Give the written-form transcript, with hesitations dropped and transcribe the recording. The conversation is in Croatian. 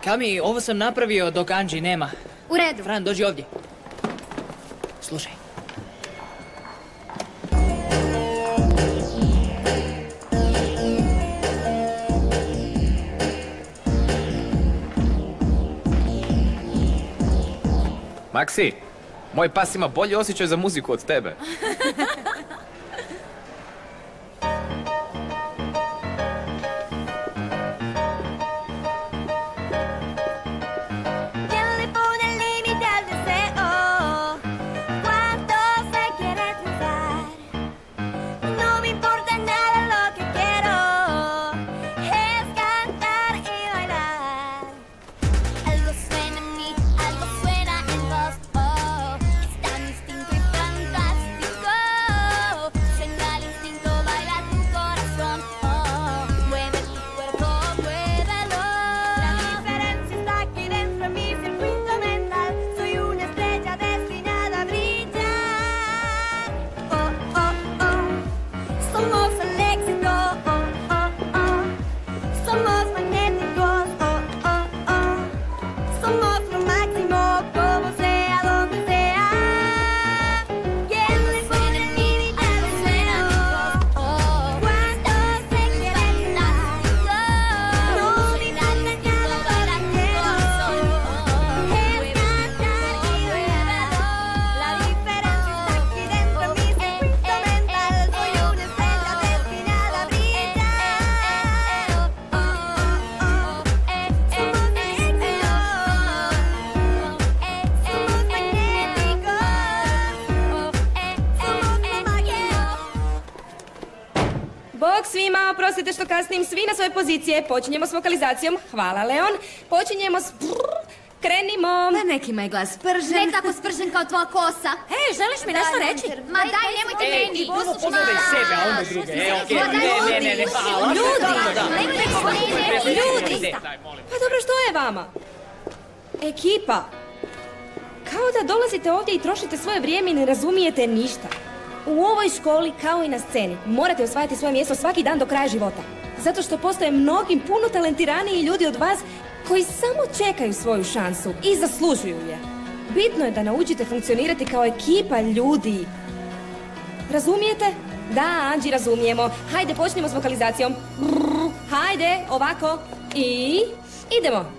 Kami, ovo sam napravio dok Anđi nema. U redu. Fran, dođi ovdje. Slušaj. Maksi, moj pas ima bolji osjećaj za muziku od tebe. Bog svima, oprostite što kasnim, svi na svoje pozicije. Počinjemo s vokalizacijom. Hvala, Leon. Počinjemo s... Krenimo. Da nekima je glas spržen. Ne tako spržen kao tvoja kosa. Želiš mi nešto reći? Ma daj, nemojte meni. Pogledaj sebe, a onda druge. Okej. Ne. Ljudi! Pa dobro, što je vama? Ekipa. Kao da dolazite ovdje i trošite svoje vrijeme i ne razumijete ništa. U ovoj školi, kao i na sceni, morate osvajati svoje mjesto svaki dan do kraja života. Zato što postoje mnogi puno talentiraniji ljudi od vas koji samo čekaju svoju šansu i zaslužuju je. Bitno je da naučite funkcionirati kao ekipa ljudi. Razumijete? Da, Anđi, razumijemo. Hajde, počnemo s vokalizacijom. Hajde, ovako. I idemo.